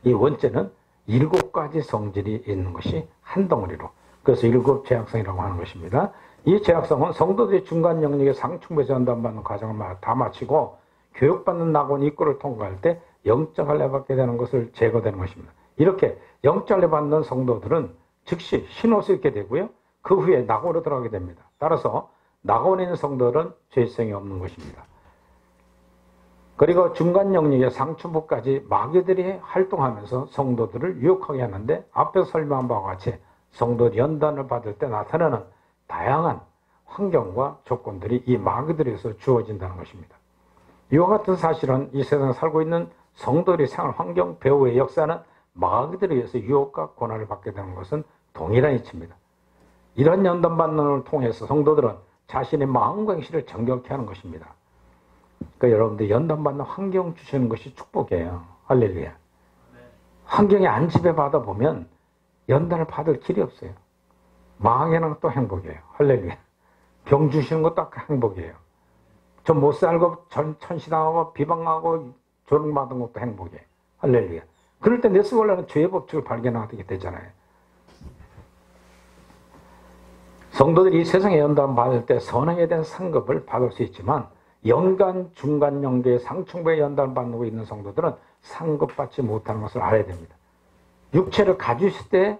이 원죄는 일곱 가지 성질이 있는 것이 한 덩어리로. 그래서 일곱 죄악성이라고 하는 것입니다. 이 죄악성은 성도들이 중간 영역의 상충부에서 연단받는 과정을 다 마치고 교육받는 낙원 입구를 통과할 때 영적 할례 받게 되는 것을 제거되는 것입니다. 이렇게 영적 할례 받는 성도들은 즉시 흰옷을 입게 되고요. 그 후에 낙원으로 들어가게 됩니다. 따라서 낙원에 있는 성도들은 죄성이 없는 것입니다. 그리고 중간 영역의 상층부까지 마귀들이 활동하면서 성도들을 유혹하게 하는데 앞에서 설명한 바와 같이 성도들이 연단을 받을 때 나타나는 다양한 환경과 조건들이 이 마귀들에 의해서 주어진다는 것입니다. 이와 같은 사실은 이 세상에 살고 있는 성도들의 생활 환경, 배후의 역사는 마귀들에 의해서 유혹과 고난을 받게 되는 것은 동일한 이치입니다. 이런 연단받는 걸 통해서 성도들은 자신의 마음과 행실을 정결케 하는 것입니다. 그러니까 여러분들 연단받는 환경 주시는 것이 축복이에요. 할렐루야. 환경에 안 지배받아 보면 연단을 받을 길이 없어요. 망하는 것도 행복이에요. 할렐루야. 병 주시는 것도 행복이에요. 저 못 살고 천시당하고 비방하고 조롱받은 것도 행복이에요. 할렐루야. 그럴 때 내스 원래는 죄의 법칙을 발견하게 되잖아요. 성도들이 이 세상에 연단 받을 때 선행에 대한 상급을 받을 수 있지만 연간, 중간 영계의 상충부에 연단을 받고 있는 성도들은 상급받지 못하는 것을 알아야 됩니다. 육체를 가지실 때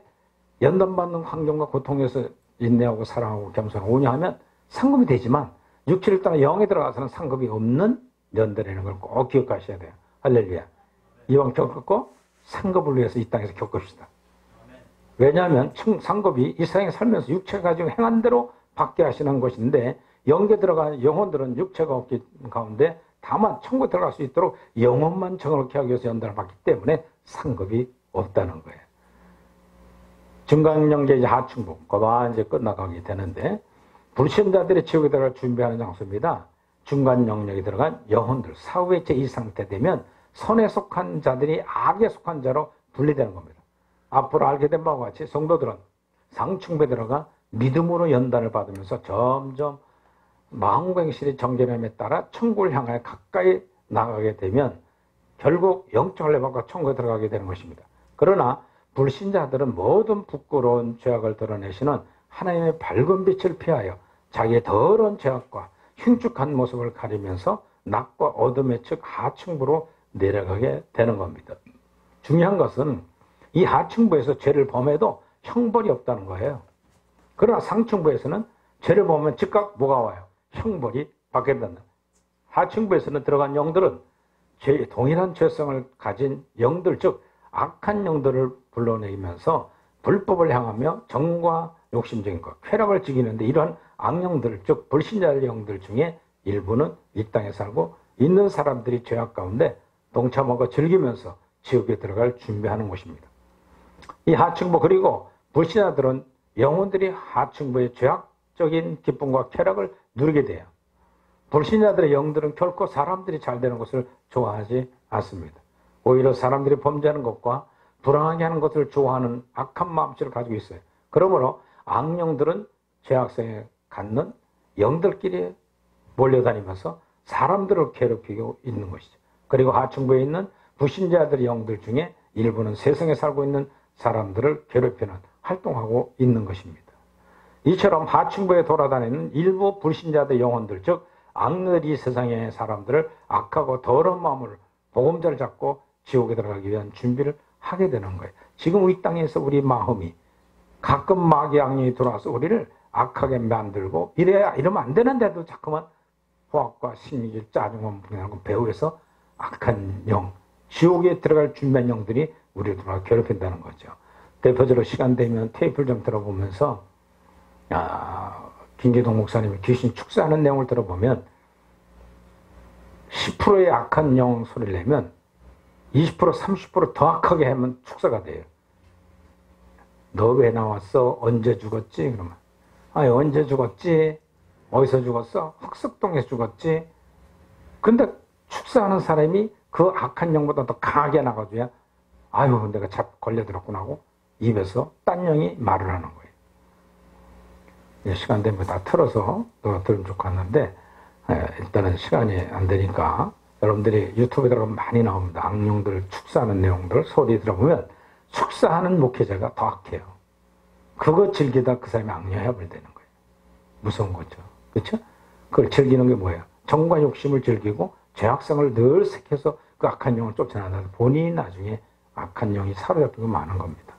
연단받는 환경과 고통에서 인내하고 사랑하고 겸손하고 온유하면 상급이 되지만 육체를 떠나 영에 들어가서는 상급이 없는 연단이라는 걸 꼭 기억하셔야 돼요. 할렐루야. 이왕 겪었고 상급을 위해서 이 땅에서 겪읍시다. 왜냐하면 상급이 이 세상에 살면서 육체가 가지고 행한 대로 받게 하시는 것인데 영계 들어간 영혼들은 육체가 없기 가운데 다만 천국에 들어갈 수 있도록 영혼만 정확히 하기 위해서 연단을 받기 때문에 상급이 없다는 거예요. 중간영계 하층부, 그만 이제 끝나가게 되는데 불신자들의 지옥에 들어갈 준비하는 장소입니다. 중간 영역에 들어간 영혼들, 사후의 제2 상태 되면 선에 속한 자들이 악에 속한 자로 분리되는 겁니다. 앞으로 알게 된 바와 같이 성도들은 상층부에 들어가 믿음으로 연단을 받으면서 점점 마음과 행실의 정결함에 따라 천국을 향해 가까이 나가게 되면 결국 영적 할례 받고 천국에 들어가게 되는 것입니다. 그러나 불신자들은 모든 부끄러운 죄악을 드러내시는 하나님의 밝은 빛을 피하여 자기의 더러운 죄악과 흉측한 모습을 가리면서 낮과 어둠의 즉 하층부로 내려가게 되는 겁니다. 중요한 것은 이 하층부에서 죄를 범해도 형벌이 없다는 거예요. 그러나 상층부에서는 죄를 범하면 즉각 뭐가 와요? 형벌이 받게 된다. 하층부에서는 들어간 영들은 동일한 죄성을 가진 영들, 즉 악한 영들을 불러내면서 불법을 향하며 정과 욕심적인 것, 쾌락을 즐기는데 이러한 악영들, 즉 불신자의 영들 중에 일부는 이 땅에 살고 있는 사람들이 죄악 가운데 동참하고 즐기면서 지옥에 들어갈 준비하는 것입니다. 이 하층부, 그리고 불신자들은 영혼들이 하층부의 죄악적인 기쁨과 쾌락을 누리게 돼요. 불신자들의 영들은 결코 사람들이 잘 되는 것을 좋아하지 않습니다. 오히려 사람들이 범죄하는 것과 불안하게 하는 것을 좋아하는 악한 마음씨를 가지고 있어요. 그러므로 악령들은 죄악성에 갖는 영들끼리 몰려다니면서 사람들을 괴롭히고 있는 것이죠. 그리고 하층부에 있는 불신자들의 영들 중에 일부는 세상에 살고 있는 사람들을 괴롭히는 활동하고 있는 것입니다. 이처럼 하층부에 돌아다니는 일부 불신자들의 영혼들, 즉 악들이 세상의 사람들을 악하고 더러운 마음을 보금자를 잡고 지옥에 들어가기 위한 준비를 하게 되는 거예요. 지금 이 땅에서 우리 마음이 가끔 마귀 악령이 들어와서 우리를 악하게 만들고 이러면 안 되는데도 자꾸만 호학과 심리질, 짜증과 분하고 배후에서 악한 영, 지옥에 들어갈 준비한 영들이 우리를 들어와 괴롭힌다는 거죠. 대표적으로 시간 되면 테이프를 좀 들어보면서 김기동 목사님이 귀신 축사하는 내용을 들어보면 10%의 악한 영 소리를 내면 20% 30%더 악하게 하면 축사가 돼요. 너 왜 나왔어? 언제 죽었지? 그러면 언제 죽었지? 어디서 죽었어? 흑석동에서 죽었지? 근데 축사하는 사람이 그 악한 영보다 더 강하게 나가줘야 내가 걸려들었구나 하고 입에서 딴 영이 말을 하는 거예요. 시간 되면 다 틀어서 너가 들으면 좋겠는데 일단은 시간이 안 되니까 여러분들이 유튜브에 들어가면 많이 나옵니다. 악령들 축사하는 내용들 소리 들어보면 축사하는 목회자가 더 악해요. 그거 즐기다 그 사람이 악령해버리는 거예요. 무서운 거죠. 그렇죠? 그걸 즐기는 게 뭐예요? 정과 욕심을 즐기고 죄악성을 늘 색해서 그 악한 영을 쫓아나가서 본인이 나중에 악한 영이 사로잡히고 마는 겁니다.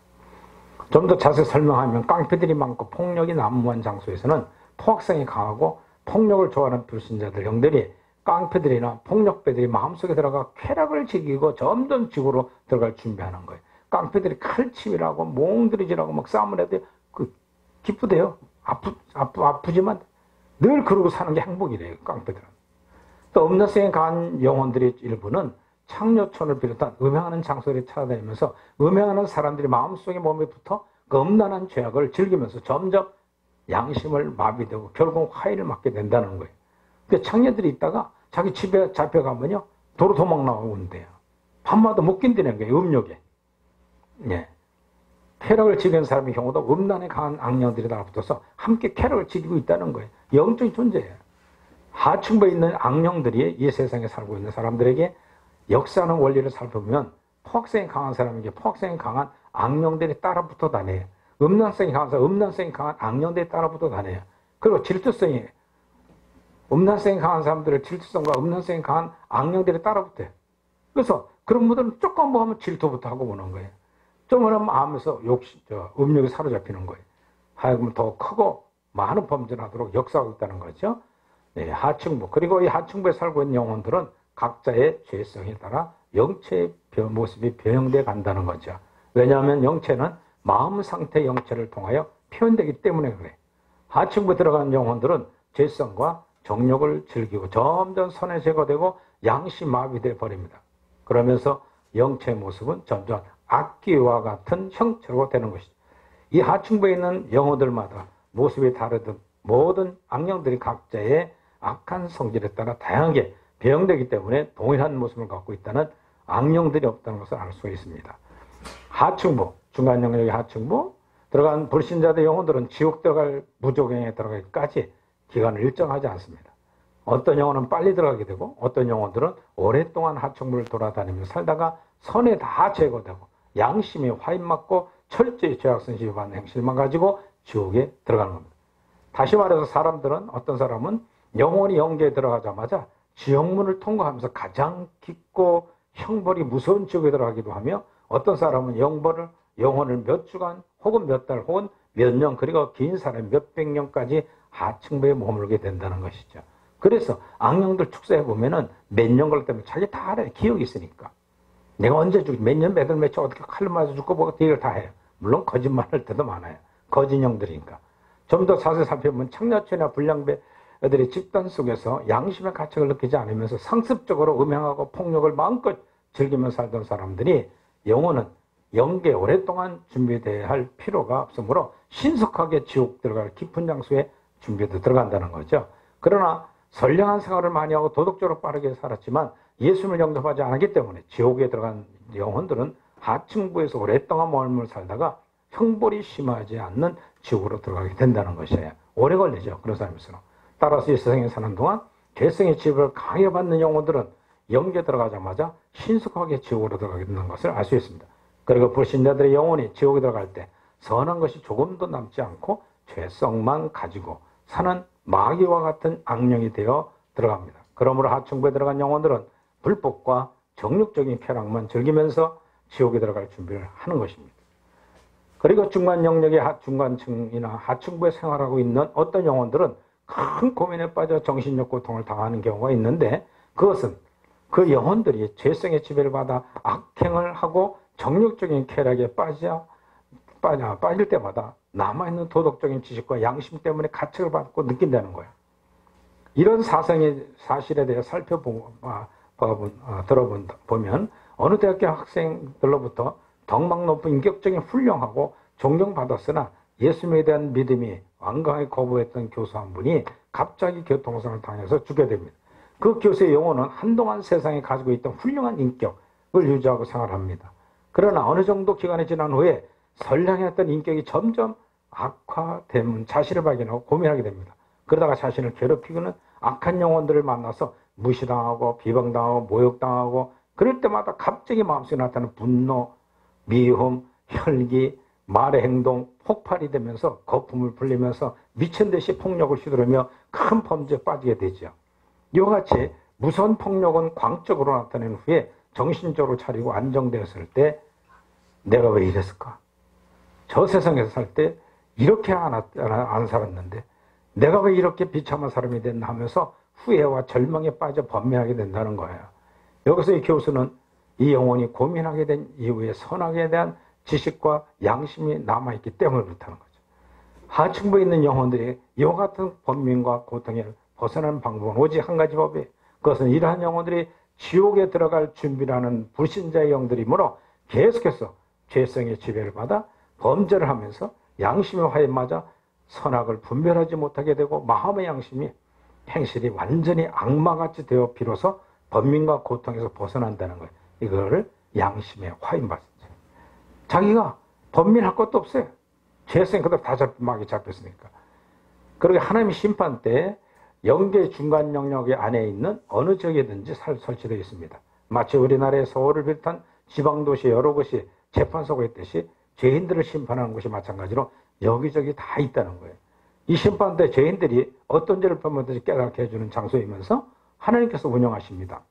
좀 더 자세히 설명하면 깡패들이 많고 폭력이 난무한 장소에서는 포악성이 강하고 폭력을 좋아하는 불신자들 영들이 깡패들이나 폭력배들이 마음속에 들어가 쾌락을 즐기고 점점 지구로 들어갈 준비하는 거예요. 깡패들이 칼침이라고 몽들이지라고 막 싸움을 해도 기쁘대요. 아프지만 늘 그러고 사는 게 행복이래요. 깡패들은. 또 음란성에 강한 영혼들의 일부는 창녀촌을 비롯한 음행하는 장소를 찾아다니면서 음행하는 사람들이 마음속에 몸에 붙어 그 음란한 죄악을 즐기면서 점점 양심을 마비되고 결국 화해를 맞게 된다는 거예요. 근데 창녀들이 있다가 자기 집에 잡혀가면요 도로 도망 나오는데요. 밤마다 못 견디는 거예요. 음욕에. 쾌락을 즐기는 사람의 경우도 음란에 강한 악령들이 달라붙어서 함께 쾌락을 즐기고 있다는 거예요. 영적인 존재예요. 하층부에 있는 악령들이 이 세상에 살고 있는 사람들에게 역사하는 원리를 살펴보면 포악성이 강한 사람에게 포악성이 강한 악령들이 따라붙어 다녀요. 음란성이 강한 사람, 음란성이 강한 악령들이 따라붙어 다녀요. 그리고 질투성이 음란성이 강한 사람들을 질투성과 음란성이 강한 악령들이 따라붙어요. 그래서 그런 분들은 조금 뭐 하면 질투부터 하고 보는 거예요. 좀 하면 마음에서 음욕이 사로잡히는 거예요. 하여금 더 크고 많은 범죄를 하도록 역사하고 있다는 거죠. 하층부. 그리고 이 하층부에 살고 있는 영혼들은 각자의 죄성에 따라 영체의 모습이 변형되어 간다는 거죠. 왜냐하면 영체는 마음 상태의 영체를 통하여 표현되기 때문에 그래요. 하층부에 들어가는 영혼들은 죄성과 정욕을 즐기고 점점 선에 제거되고 양심 마비되어 버립니다. 그러면서 영체의 모습은 점점 악기와 같은 형체로 되는 것이죠. 이 하층부에 있는 영혼들마다 모습이 다르듯 모든 악령들이 각자의 악한 성질에 따라 다양하게 변형되기 때문에 동일한 모습을 갖고 있다는 악령들이 없다는 것을 알 수 있습니다. 하층부, 중간 영역의 하층부, 들어간 불신자들 영혼들은 지옥 들어갈 무조경에 들어가기까지 기간을 일정하지 않습니다. 어떤 영혼은 빨리 들어가게 되고 어떤 영혼들은 오랫동안 하층부를 돌아다니면서 살다가 선에 다 제거되고 양심이 화인맞고 철저히 죄악성실이 받는 행실만 가지고 지옥에 들어가는 겁니다. 다시 말해서 사람들은 어떤 사람은 영혼이 영계에 들어가자마자 지옥문을 통과하면서 가장 깊고 형벌이 무서운 지옥에 들어가기도 하며 어떤 사람은 영혼을 몇 주간 혹은 몇 달 혹은 몇 년 그리고 긴 사람 몇백 년까지 하층부에 머물게 된다는 것이죠. 그래서 악령들 축사해 보면은 몇 년 걸렸다면 자기 다 알아요. 기억이 있으니까. 내가 언제 죽지 몇 년 몇월 며칠 어떻게 칼로 맞아 죽고 뭐가 되게 다 해요. 물론 거짓말할 때도 많아요. 거짓형들이니까. 좀 더 자세히 살펴보면 창녀촌이나 불량배들의 집단 속에서 양심의 가책을 느끼지 않으면서 상습적으로 음행하고 폭력을 마음껏 즐기며 살던 사람들이 영혼은 영계 오랫동안 준비되어야 할 필요가 없으므로 신속하게 지옥 들어갈 깊은 장소에 준비돼 들어간다는 거죠. 그러나 선량한 생활을 많이 하고 도덕적으로 빠르게 살았지만 예수님을 영접하지 않았기 때문에 지옥에 들어간 영혼들은 하층부에서 오랫동안 머물러 살다가 형벌이 심하지 않는 지옥으로 들어가게 된다는 것이에요. 오래 걸리죠. 그런 사람일수록. 따라서 이 세상에 사는 동안 죄성의 지배를 강하게 받는 영혼들은 영계에 들어가자마자 신속하게 지옥으로 들어가게 되는 것을 알 수 있습니다. 그리고 불신자들의 영혼이 지옥에 들어갈 때 선한 것이 조금도 남지 않고 죄성만 가지고 사는 마귀와 같은 악령이 되어 들어갑니다. 그러므로 하층부에 들어간 영혼들은 불법과 정욕적인 쾌락만 즐기면서 지옥에 들어갈 준비를 하는 것입니다. 그리고 중간 영역의 중간층이나 하층부에 생활하고 있는 어떤 영혼들은 큰 고민에 빠져 정신력 고통을 당하는 경우가 있는데, 그것은 그 영혼들이 죄성의 지배를 받아 악행을 하고 정욕적인 쾌락에 빠질 때마다 남아있는 도덕적인 지식과 양심 때문에 가책을 받고 느낀다는 거예요. 이런 사상의 사실에 대해 들어보면 어느 대학교 학생들로부터 덕망 높은 인격적인 훌륭하고 존경받았으나 예수님에 대한 믿음이 완강하게 거부했던 교수 한 분이 갑자기 교통사고를 당해서 죽게 됩니다. 그 교수의 영혼은 한동안 세상에 가지고 있던 훌륭한 인격을 유지하고 생활합니다. 그러나 어느 정도 기간이 지난 후에 선량했던 인격이 점점 악화되면 자신을 발견하고 고민하게 됩니다. 그러다가 자신을 괴롭히고는 악한 영혼들을 만나서 무시당하고 비방당하고 모욕당하고, 그럴 때마다 갑자기 마음속에 나타나는 분노, 미움, 혈기, 말의 행동, 폭발이 되면서 거품을 불리면서 미친 듯이 폭력을 휘두르며 큰 범죄에 빠지게 되죠. 이와 같이 무서운 폭력은 광적으로 나타낸 후에 정신적으로 차리고 안정되었을 때 내가 왜 이랬을까? 저 세상에서 살 때 이렇게 안 살았는데 내가 왜 이렇게 비참한 사람이 됐나 하면서 후회와 절망에 빠져 번뇌하게 된다는 거예요. 여기서 이 교수는 이 영혼이 고민하게 된 이후에 선악에 대한 지식과 양심이 남아있기 때문에 그렇다는 거죠. 하층부에 있는 영혼들이 이와 같은 번민과 고통에 벗어나는 방법은 오직 한 가지 법이에요. 그것은 이러한 영혼들이 지옥에 들어갈 준비라는 불신자의 영들이므로 계속해서 죄성의 지배를 받아 범죄를 하면서 양심의 화에 맞아 선악을 분별하지 못하게 되고 마음의 양심이 행실이 완전히 악마같이 되어 비로소 번민과 고통에서 벗어난다는 거예요. 이거를 양심의 화인받죠. 자기가 번민할 것도 없어요. 죄성이 그대로 다 막이 잡혔으니까. 그러게 하나님의 심판 때 영계 중간 영역 안에 있는 어느 지역에든지 설치되어 있습니다. 마치 우리나라의 서울을 비롯한 지방도시 여러 곳이 재판소가 있듯이 죄인들을 심판하는 곳이 마찬가지로 여기저기 다 있다는 거예요. 이 심판 때 죄인들이 어떤 죄를 범했든지 깨닫게 해주는 장소이면서 하나님께서 운영하십니다.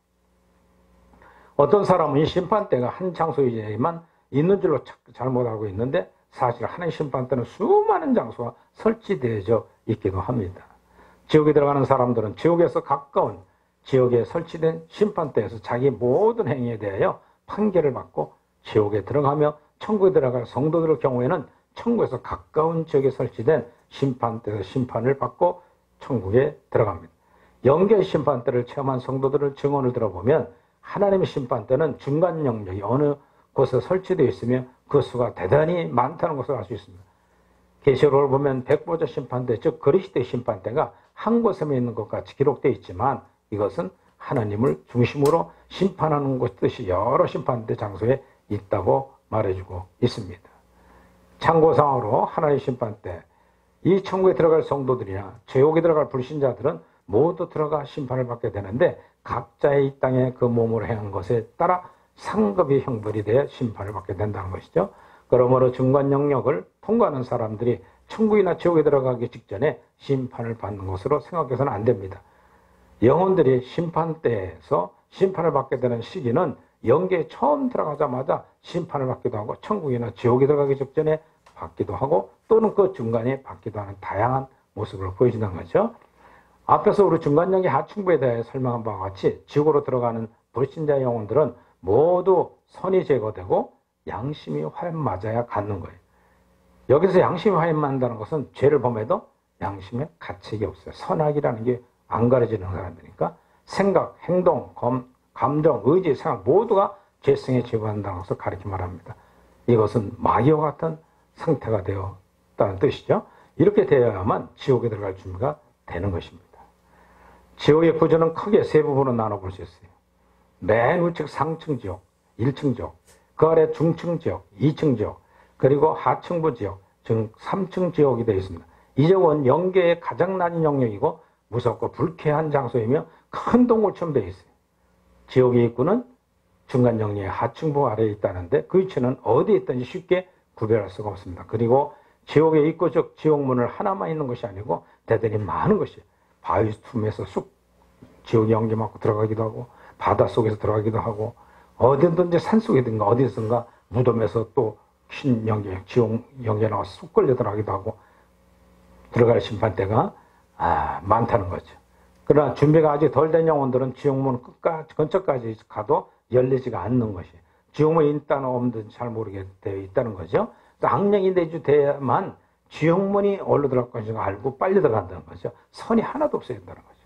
어떤 사람은 이 심판 때가 한 장소에만 있는 줄로 잘못 알고 있는데 사실 하나님 심판 때는 수많은 장소가 설치되어져 있기도 합니다. 지옥에 들어가는 사람들은 지옥에서 가까운 지역에 설치된 심판대에서 자기 모든 행위에 대하여 판결을 받고 지옥에 들어가며 천국에 들어갈 성도들의 경우에는 천국에서 가까운 지역에 설치된 심판대에서 심판을 받고 천국에 들어갑니다. 영계 심판대를 체험한 성도들의 증언을 들어보면 하나님의 심판대는 중간 영역이 어느 곳에 설치되어 있으며 그 수가 대단히 많다는 것을 알 수 있습니다. 계시록을 보면 백보자 심판대, 즉 그리스도의 심판대가 한 곳에만 있는 것 같이 기록되어 있지만 이것은 하나님을 중심으로 심판하는 곳 뜻이 여러 심판대 장소에 있다고 말해주고 있습니다. 참고상으로 하나님의 심판대, 이 천국에 들어갈 성도들이나 지옥에 들어갈 불신자들은 모두 들어가 심판을 받게 되는데 각자의 이 땅에 그 몸으로 행한 것에 따라 상급이 형벌이 되어 심판을 받게 된다는 것이죠. 그러므로 중간 영역을 통과하는 사람들이 천국이나 지옥에 들어가기 직전에 심판을 받는 것으로 생각해서는 안 됩니다. 영혼들이 심판대에서 심판을 받게 되는 시기는 영계에 처음 들어가자마자 심판을 받기도 하고 천국이나 지옥에 들어가기 직전에 받기도 하고 또는 그 중간에 받기도 하는 다양한 모습을 보여준다는 거죠. 앞에서 우리 중간영계 하층부에 대해 설명한 바와 같이 지옥으로 들어가는 불신자 영혼들은 모두 선이 제거되고 양심이 화해 맞아야 갖는 거예요. 여기서 양심이 화해 맞는다는 것은 죄를 범해도 양심에 가책이 없어요. 선악이라는 게 안 가려지는 사람이니까 생각, 행동, 감정, 의지, 생각 모두가 죄성에 제거한다는 것을 가르쳐 말합니다. 이것은 마귀와 같은 상태가 되었다는 뜻이죠. 이렇게 되어야만 지옥에 들어갈 준비가 되는 것입니다. 지옥의 구조는 크게 세 부분으로 나눠볼 수 있어요. 맨 우측 상층 지옥, 1층 지옥, 그 아래 중층 지옥, 2층 지옥, 그리고 하층부 지옥, 즉 3층 지옥이 되어 있습니다. 이 지옥은 영계의 가장 낮은 영역이고 무섭고 불쾌한 장소이며 큰 동굴처럼 되어 있어요. 지옥의 입구는 중간 영역의 하층부 아래에 있다는데 그 위치는 어디에 있든지 쉽게 구별할 수가 없습니다. 그리고 지옥의 입구, 즉 지옥문을 하나만 있는 것이 아니고 대단히 많은 것이 바위 틈에서 쑥 지옥의 연기 맞고 들어가기도 하고 바닷속에서 들어가기도 하고 어디든지 산속이든가 어디선가 무덤에서 또 신영계, 지옥 영계 나와서 쑥 끌려 들어가기도 하고 들어갈 심판대가 많다는 거죠. 그러나 준비가 아직 덜 된 영혼들은 지옥문 끝까지, 근처까지 가도 열리지가 않는 것이. 지옥문이 있다는 없는지 잘 모르게 되어 있다는 거죠. 악령이 내주돼야만 지옥문이 어디로 들어갈 것인가 알고 빨리 들어간다는 거죠. 선이 하나도 없어야 된다는 거죠.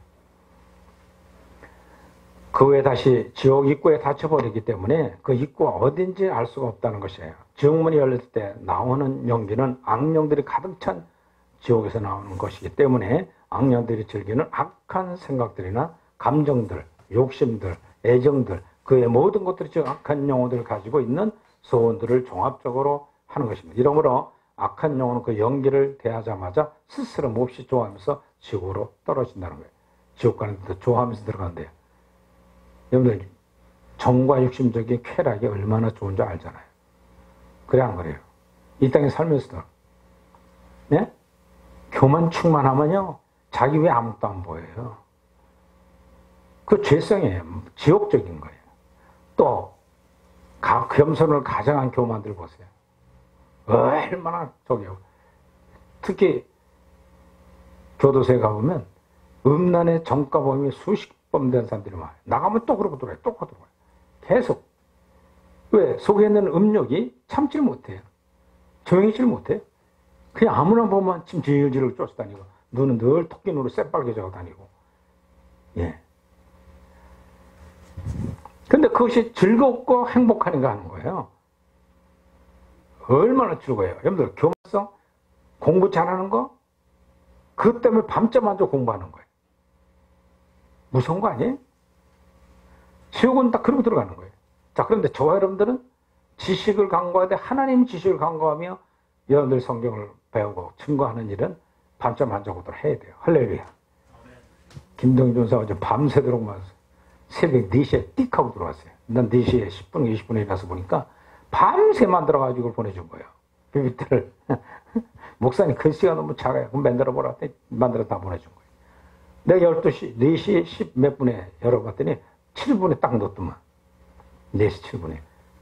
그 후에 다시 지옥 입구에 닫혀버리기 때문에 그 입구가 어딘지 알 수가 없다는 것이에요. 지옥문이 열릴 때 나오는 연기는 악령들이 가득 찬 지옥에서 나오는 것이기 때문에 악령들이 즐기는 악한 생각들이나 감정들, 욕심들, 애정들, 그의 모든 것들이 즉 악한 영혼들을 가지고 있는 소원들을 종합적으로 하는 것입니다. 이러므로 악한 영혼은 그 연기를 대하자마자 스스로 몹시 좋아하면서 지옥으로 떨어진다는 거예요. 지옥 가는데도 좋아하면서 들어간대요. 여러분들 정과 육심적인 쾌락이 얼마나 좋은 줄 알잖아요. 그래 안 그래요? 이 땅에 살면서도 네? 교만 충만하면요 자기 왜 아무것도 안 보여요. 그 죄성이에요. 지옥적인 거예요. 또 겸손을 가장한 교만들 보세요. 얼마나 저기요. 특히 교도소에 가보면 음란의 정가범이 수십 번 된 사람들이 많아요. 나가면 또 그러고 들어와요. 또 그러고 들어와요. 계속. 왜? 속에 있는 음욕이 참지를 못해요. 조용히질 못해요. 그냥 아무나 보면 침 질질 쫓아다니고 눈은 늘 토끼 눈으로 새빨개져 다니고. 예. 근데 그것이 즐겁고 행복하니까 하는 거예요. 얼마나 즐거워요. 여러분들 교만성, 공부 잘하는 거, 그것 때문에 밤잠 안 자고 공부하는 거예요. 무서운 거 아니에요? 지옥은 딱 그러고 들어가는 거예요. 자, 그런데 저와 여러분들은 지식을 강구하되 하나님 지식을 강구하며 여러분들 성경을 배우고 증거하는 일은 밤잠 안 자고도 해야 돼요. 할렐루야. 김동희 전사 어제 밤새도록 새벽 4시에 띡 하고 들어왔어요. 난 4시에 10분, 20분에 일어나서 보니까 밤새 만들어가지고 이걸 보내준 거예요. PPT를. 목사님 글씨가 너무 작아요. 그럼 만들어보라 했더니 만들어 다 보내준 거예요. 내가 12시, 4시 10 몇 분에 열어봤더니 7분에 딱 넣었더만. 4시 7분에.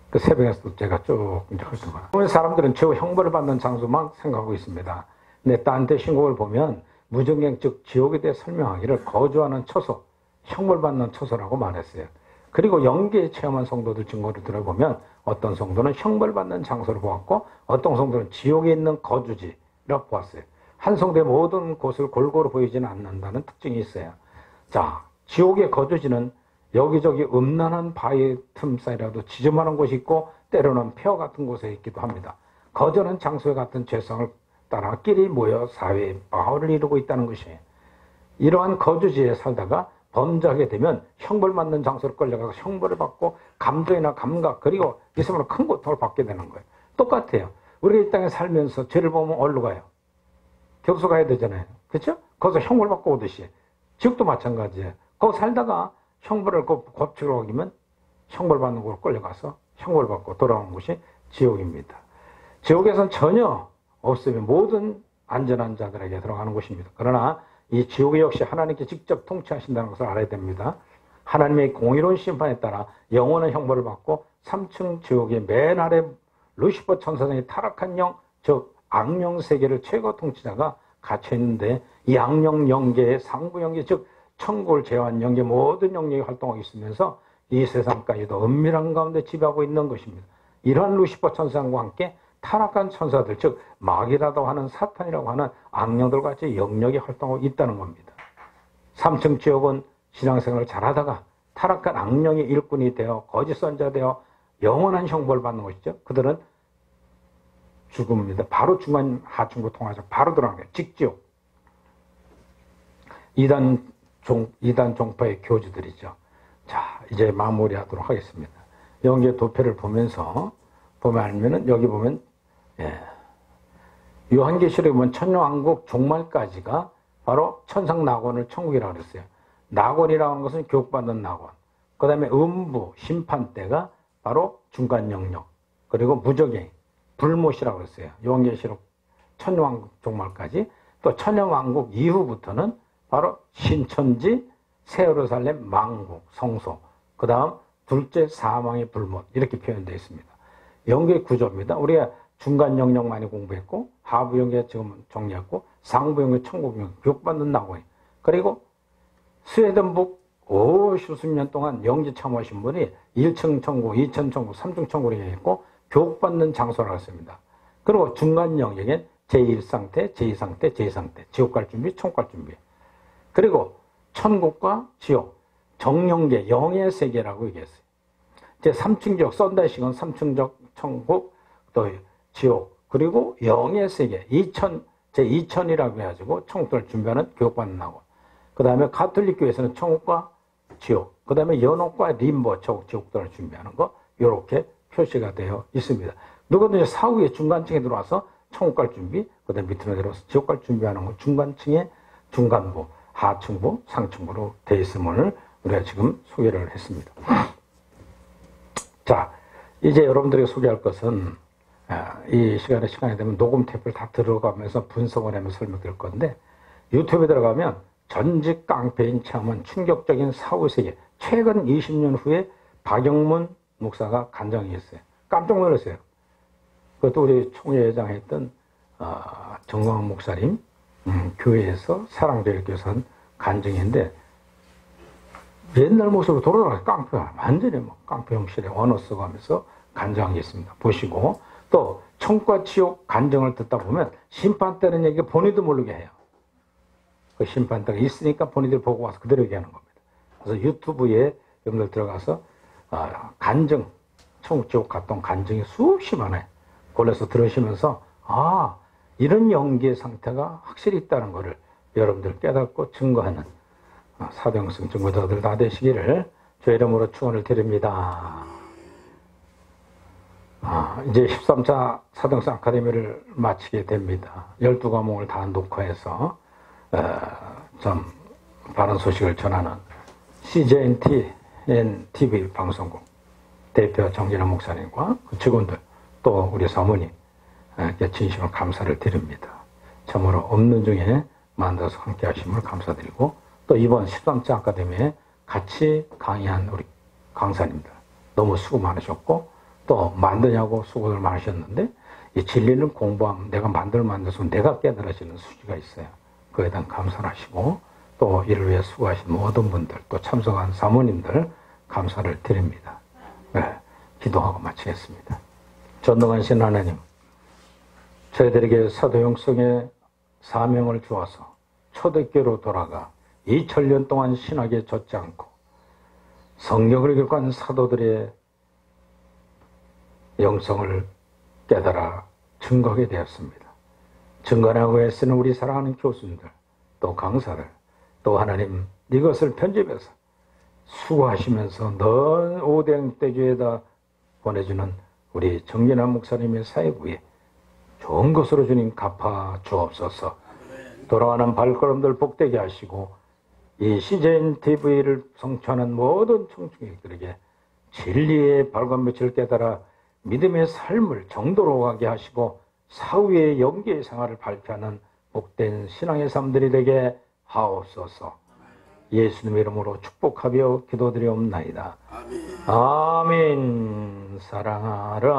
그 새벽에서도 제가 쭉 이제 훑어봐. 사람들은 저 형벌을 받는 장소만 생각하고 있습니다. 근데 딴 데 신곡을 보면 무정경 즉 지옥에 대해 설명하기를 거주하는 처소, 형벌받는 처소라고 말했어요. 그리고 영계 체험한 성도들 증거를 들어보면 어떤 성도는 형벌받는 장소를 보았고 어떤 성도는 지옥에 있는 거주지라고 보았어요. 한 성도의 모든 곳을 골고루 보이지는 않는다는 특징이 있어요. 자, 지옥의 거주지는 여기저기 음란한 바위 틈 사이라도 지저분한 곳이 있고 때로는 폐허 같은 곳에 있기도 합니다. 거저는 장소에 같은 죄성을 따라 끼리 모여 사회의 바울을 이루고 있다는 것이에요. 이러한 거주지에 살다가 범죄하게 되면 형벌받는 장소로 끌려가서 형벌을 받고 감정이나 감각 그리고 있으면 큰 고통을 받게 되는 거예요. 똑같아요. 우리가 이 땅에 살면서 죄를 보면 어디로 가요? 교도소 가야 되잖아요. 그렇죠? 거기서 형벌 받고 오듯이 지옥도 마찬가지예요. 거기 살다가 형벌을 고치러 오기면 형벌 받는 곳으로 끌려가서 형벌 받고 돌아오는 곳이 지옥입니다. 지옥에선 전혀 없으면 모든 안전한 자들에게 들어가는 곳입니다. 그러나 이 지옥이 역시 하나님께 직접 통치하신다는 것을 알아야 됩니다. 하나님의 공의로운 심판에 따라 영원한 형벌을 받고 3층 지옥의 맨 아래 루시퍼 천사장이 타락한 영, 즉 악령 세계를 최고 통치자가 갇혀 있는데 이 악령 영계의 상부 영계, 즉 천국을 제어한 영계 모든 영역이 활동하고 있으면서 이 세상까지도 은밀한 가운데 지배하고 있는 것입니다. 이러한 루시퍼 천사장과 함께 타락한 천사들, 즉 마귀라고 하는 사탄이라고 하는 악령들 같이 영역이 활동하고 있다는 겁니다. 3층 지옥은 신앙생활을 잘하다가 타락한 악령의 일꾼이 되어 거짓 선자 되어 영원한 형벌을 받는 것이죠. 그들은 죽음입니다. 바로 중간 하층부 통하죠. 바로 들어가는 거예요. 직지옥. 이단 종파의 교주들이죠. 자, 이제 마무리하도록 하겠습니다. 여기에 도표를 보면서 보면 알면은 여기 보면 요한계시록에 보면 천년왕국 종말까지가 바로 천상낙원을 천국이라고 그랬어요. 낙원이라고 하는 것은 교육받는 낙원. 그 다음에 음부, 심판대가 바로 중간 영역. 그리고 무적행, 불못이라고 그랬어요. 요한계시록 천년왕국 종말까지. 또 천년왕국 이후부터는 바로 신천지, 새예루살렘, 망국, 성소. 그 다음 둘째 사망의 불못 이렇게 표현되어 있습니다. 연계 구조입니다. 우리가 중간 영역 많이 공부했고 하부 영역 지금 정리했고 상부 영역 천국 영역 교육받는 낙원이 그리고 스웨덴 북 수십 년 동안 영지 참호하신 분이 1층 천국, 2층 천국, 3층 천국을 얘기했고 교육받는 장소라고 했습니다. 그리고 중간 영역에 제1상태, 제2상태, 제2상태 지옥 갈 준비, 천국 갈 준비 그리고 천국과 지옥, 정령계, 영의 세계라고 얘기했어요. 제3층 지옥, 썬다이식은 3층적 천국, 또 지옥, 그리고 영의 세계, 제2000이라고 해가지고 천국을 준비하는 교육받는 낙원. 그 다음에 가톨릭 교회에서는 천국과 지옥, 그 다음에 연옥과 림보, 지옥들을 준비하는 거, 이렇게 표시가 되어 있습니다. 누구든지 사후에 중간층에 들어와서 천국 갈 준비, 그 다음에 밑으로 내려와서 지옥 갈 준비하는 거, 중간층에 중간부, 하층부, 상층부로 되어 있음을 우리가 지금 소개를 했습니다. 자, 이제 여러분들에게 소개할 것은 이 시간이 되면 녹음 테이프를 다 들어가면서 분석을 하면서 설명드릴 건데 유튜브에 들어가면 전직 깡패인 체험은 충격적인 사후세계 최근 20년 후에 박영문 목사가 간증했어요. 깜짝 놀랐어요. 그것도 우리 총회장 했던 정광훈 목사님 교회에서 사랑제일교회에서 한 간증인데 옛날 모습으로 돌아가서 깡패가 완전히 뭐 깡패 형식의 언어 쓰고 하면서 간증하겠습니다. 보시고 또 천국과 지옥 간증을 듣다 보면 심판 때는 얘기 본인도 모르게 해요. 그 심판 때가 있으니까 본인들 보고 와서 그대로 얘기하는 겁니다. 그래서 유튜브에 여러분들 들어가서 간증, 천국 지옥 갔던 간증이 수없이 많아요. 골라서 들으시면서 이런 영계의 상태가 확실히 있다는 것을 여러분들 깨닫고 증거하는 사도행성 증거자들 다 되시기를 주의 이름으로 축원을 드립니다. 이제 13차 사도행성 아카데미를 마치게 됩니다. 12과목을 다 녹화해서 좀 바른 소식을 전하는 CJNTN TV 방송국 대표 정진환 목사님과 그 직원들 또 우리 사모님 진심으로 감사를 드립니다. 참으로 없는 중에 만들어서 함께 하심을 감사드리고 또 이번 13차 아카데미에 같이 강의한 우리 강사님들 너무 수고 많으셨고 또 만드냐고 수고를 많으셨는데 이 진리는 공부하면 내가 만들어서 내가 깨달아지는 수지가 있어요. 그에 대한 감사를 하시고 또 이를 위해 수고하신 모든 분들 또 참석한 사모님들 감사를 드립니다. 네, 기도하고 마치겠습니다. 전능하신 하나님 저희들에게 사도행성의 사명을 주어서 초대교로 돌아가 2000년 동안 신학에 젖지 않고 성경을 교육한 사도들의 영성을 깨달아 증거하게 되었습니다. 증거하고 애쓰는 우리 사랑하는 교수님들 또 강사들 또 하나님 이것을 편집해서 수고하시면서 넌 오뎅떼주에다 보내주는 우리 정진환 목사님의 사역위에 좋은 것으로 주님 갚아 주옵소서. 돌아가는 발걸음들 복되게 하시고 이 CJN TV를 성취하는 모든 청중들에게 진리의 밝은 빛을 깨달아 믿음의 삶을 정도로 가게 하시고 사후의 영계의 생활을 발표하는 복된 신앙의 삶들이 되게 하옵소서. 예수님의 이름으로 축복하며 기도드리옵나이다. 아멘. 사랑하라